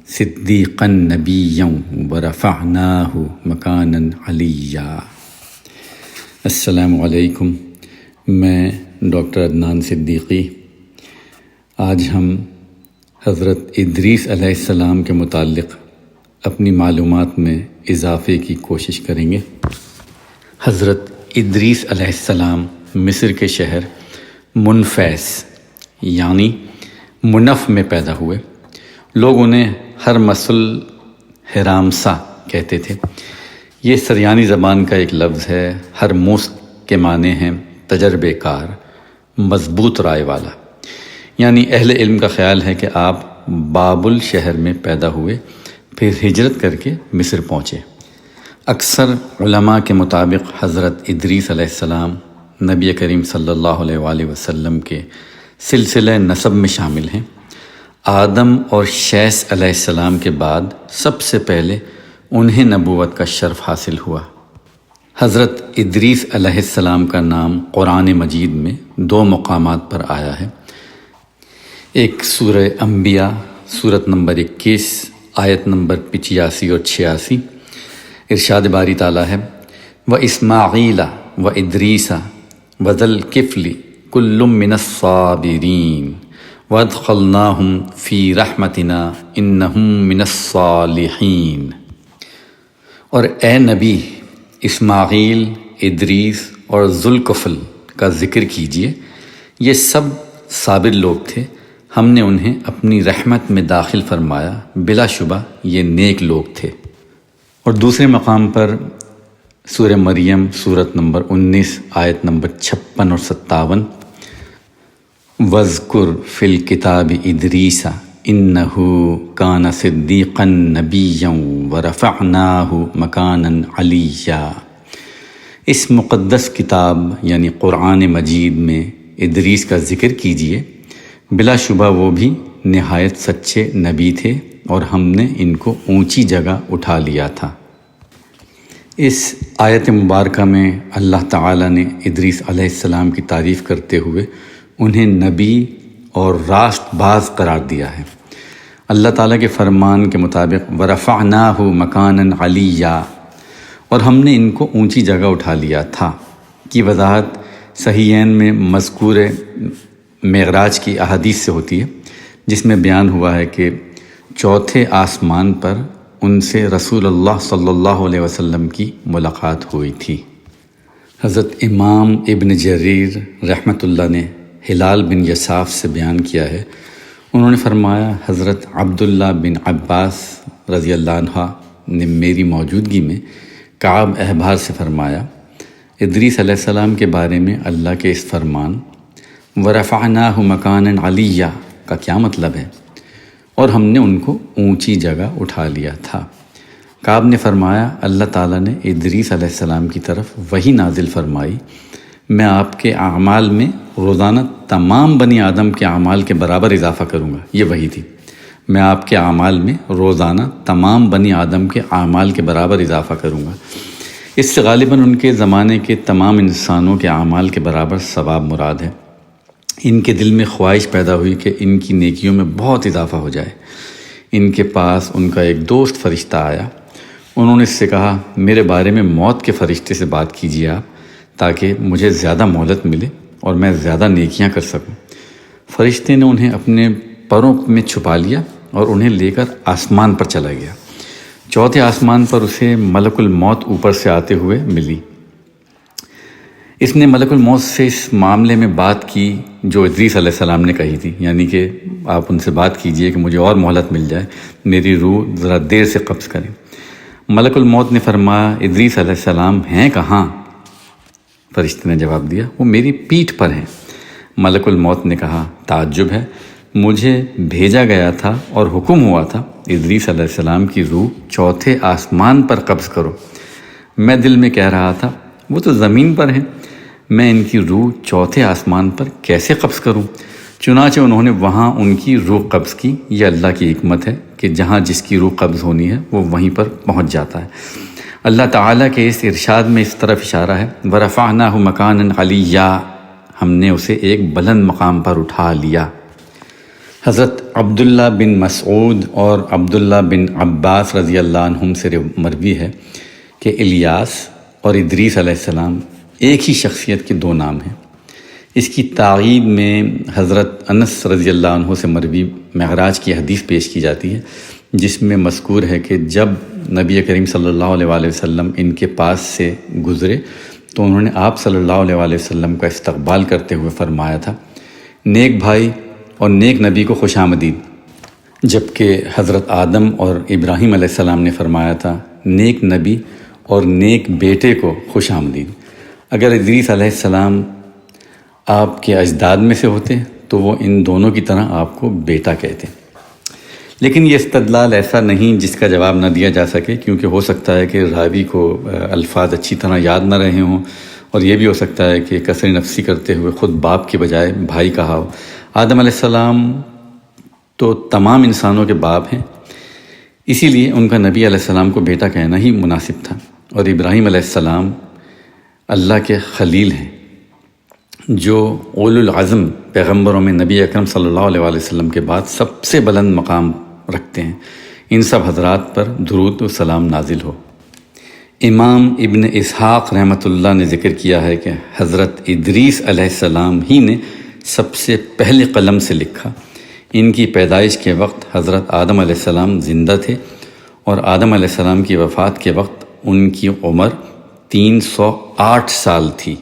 صدیقا نبیا ورفعناہ مکانا علیہ۔ السلام علیکم، میں ڈاکٹر عدنان صدیقی۔ آج ہم حضرت ادریس علیہ السلام کے متعلق اپنی معلومات میں اضافے کی کوشش کریں گے۔ حضرت ادریس علیہ السلام مصر کے شہر منفیس یعنی منف میں پیدا ہوئے۔ لوگ انہیں ہرمس الحرامسہ کہتے تھے۔ یہ سریانی زبان کا ایک لفظ ہے۔ ہرموس کے معنی ہیں تجربے کار، مضبوط رائے والا۔ یعنی اہل علم کا خیال ہے کہ آپ بابل شہر میں پیدا ہوئے، پھر ہجرت کر کے مصر پہنچے۔ اکثر علماء کے مطابق حضرت ادریس علیہ السلام نبی کریم صلی اللہ علیہ وآلہ وسلم کے سلسلہ نسب میں شامل ہیں۔ آدم اور شیث علیہ السلام کے بعد سب سے پہلے انہیں نبوت کا شرف حاصل ہوا۔ حضرت ادریس علیہ السلام کا نام قرآن مجید میں 2 مقامات پر آیا ہے۔ ایک سورہ انبیاء سورت نمبر 21 آیت نمبر 85 اور 86۔ ارشاد باری تعالیٰ ہے وَإِسْمَاعِيلَ وَإِدْرِيسَ وَذَا الْكِفْلِ كُلٌّ مِّنَ الصَّابِرِينَ وَأَدْخَلْنَاهُمْ فِي رَحْمَتِنَا إِنَّهُمْ مِنَ الصَّالِحِينَ۔ اور اے نبی اسماعیل، ادریس اور ذوالکفل کا ذکر کیجئے، یہ سب صابر لوگ تھے، ہم نے انہیں اپنی رحمت میں داخل فرمایا، بلا شبہ یہ نیک لوگ تھے۔ اور دوسرے مقام پر سورہ مریم سورت نمبر 19 آیت نمبر 56 اور 57۔ وَاذْكُرْ فِي الْكِتَابِ إِدْرِيسَ إِنَّهُ كَانَ صِدِّيقًا نَبِيًّا وَرَفَعْنَاهُ مَكَانًا عَلِيًّا۔ اس مقدس کتاب یعنی قرآن مجید میں ادریس کا ذکر کیجئے، بلا شبہ وہ بھی نہایت سچے نبی تھے اور ہم نے ان کو اونچی جگہ اٹھا لیا تھا۔ اس آیت مبارکہ میں اللہ تعالیٰ نے ادریس علیہ السلام کی تعریف کرتے ہوئے انہیں نبی اور راست باز قرار دیا ہے۔ اللہ تعالیٰ کے فرمان کے مطابق وَرَفَعْنَاهُ مَكَانًا عَلِيًّا، اور ہم نے ان کو اونچی جگہ اٹھا لیا تھا کی وضاحت صحیحین میں مذکور معراج کی احادیث سے ہوتی ہے، جس میں بیان ہوا ہے کہ 4تھے آسمان پر ان سے رسول اللہ صلی اللہ علیہ وسلم کی ملاقات ہوئی تھی۔ حضرت امام ابن جریر رحمۃ اللہ نے ہلال بن یساف سے بیان کیا ہے، انہوں نے فرمایا حضرت عبداللہ بن عباس رضی اللہ عنہ نے میری موجودگی میں کعب احبار سے فرمایا، ادریس علیہ السلام کے بارے میں اللہ کے اس فرمان وَرَفَعْنَاهُ مَكَانًا عَلِيًّا کا کیا مطلب ہے، اور ہم نے ان کو اونچی جگہ اٹھا لیا تھا۔ کعب نے فرمایا اللہ تعالیٰ نے ادریس علیہ السلام کی طرف وحی نازل فرمائی، میں آپ کے اعمال میں روزانہ تمام بنی آدم کے اعمال کے برابر اضافہ کروں گا۔ یہ وحی تھی، میں آپ کے اعمال میں روزانہ تمام بنی آدم کے اعمال کے برابر اضافہ کروں گا۔ اس سے غالباً ان کے زمانے کے تمام انسانوں کے اعمال کے برابر ثواب مراد ہے۔ ان کے دل میں خواہش پیدا ہوئی کہ ان کی نیکیوں میں بہت اضافہ ہو جائے۔ ان کے پاس ان کا ایک دوست فرشتہ آیا، انہوں نے اس سے کہا میرے بارے میں موت کے فرشتے سے بات کیجیے آپ، تاکہ مجھے زیادہ مہلت ملے اور میں زیادہ نیکیاں کر سکوں۔ فرشتے نے انہیں اپنے پروں میں چھپا لیا اور انہیں لے کر آسمان پر چلا گیا۔ 4تھے آسمان پر اسے ملک الموت اوپر سے آتے ہوئے ملی۔ اس نے ملک الموت سے اس معاملے میں بات کی جو ادریس علیہ السلام نے کہی تھی، یعنی کہ آپ ان سے بات کیجئے کہ مجھے اور مہلت مل جائے، میری روح ذرا دیر سے قبض کریں۔ ملک الموت نے فرمایا ادریس علیہ السلام ہیں کہاں؟ فرشتے نے جواب دیا وہ میری پیٹھ پر ہیں۔ ملک الموت نے کہا تعجب ہے، مجھے بھیجا گیا تھا اور حکم ہوا تھا ادریس علیہ السلام کی روح 4تھے آسمان پر قبض کرو۔ میں دل میں کہہ رہا تھا وہ تو زمین پر ہیں، میں ان کی روح 4تھے آسمان پر کیسے قبض کروں؟ چنانچہ انہوں نے وہاں ان کی روح قبض کی۔ یہ اللہ کی حکمت ہے کہ جہاں جس کی روح قبض ہونی ہے وہ وہیں پر پہنچ جاتا ہے۔ اللہ تعالیٰ کے اس ارشاد میں اس طرف اشارہ ہے وَرَفَعْنَاهُ مَكَانًا عَلِيًّا، ہم نے اسے ایک بلند مقام پر اٹھا لیا۔ حضرت عبداللہ بن مسعود اور عبداللہ بن عباس رضی اللہ عنہم سے مروی ہے کہ الیاس اور ادریس علیہ السلام ایک ہی شخصیت کے دو نام ہیں۔ اس کی تائید میں حضرت انس رضی اللہ عنہ سے مروی معراج کی حدیث پیش کی جاتی ہے، جس میں مذکور ہے کہ جب نبی کریم صلی اللہ علیہ وآلہ وسلم ان کے پاس سے گزرے تو انہوں نے آپ صلی اللہ علیہ وآلہ وسلم کا استقبال کرتے ہوئے فرمایا تھا، نیک بھائی اور نیک نبی کو خوش آمدید، جبکہ حضرت آدم اور ابراہیم علیہ السلام نے فرمایا تھا، نیک نبی اور نیک بیٹے کو خوش آمدید۔ اگر ادریس علیہ السلام آپ کے اجداد میں سے ہوتے تو وہ ان دونوں کی طرح آپ کو بیٹا کہتے۔ لیکن یہ استدلال ایسا نہیں جس کا جواب نہ دیا جا سکے، کیونکہ ہو سکتا ہے کہ راوی کو الفاظ اچھی طرح یاد نہ رہے ہوں، اور یہ بھی ہو سکتا ہے کہ کثر نفسی کرتے ہوئے خود باپ کے بجائے بھائی کہا ہو۔ آدم علیہ السلام تو تمام انسانوں کے باپ ہیں، اسی لیے ان کا نبی علیہ السلام کو بیٹا کہنا ہی مناسب تھا، اور ابراہیم علیہ السلام اللہ کے خلیل ہیں جو اولو العزم پیغمبروں میں نبی اکرم صلی اللہ علیہ وآلہ وسلم کے بعد سب سے بلند مقام رکھتے ہیں۔ ان سب حضرات پر درود و سلام نازل ہو۔ امام ابن اسحاق رحمۃ اللہ نے ذکر کیا ہے کہ حضرت ادریس علیہ السلام ہی نے سب سے پہلے قلم سے لکھا۔ ان کی پیدائش کے وقت حضرت آدم علیہ السلام زندہ تھے، اور آدم علیہ السلام کی وفات کے وقت ان کی عمر 308 سال تھی۔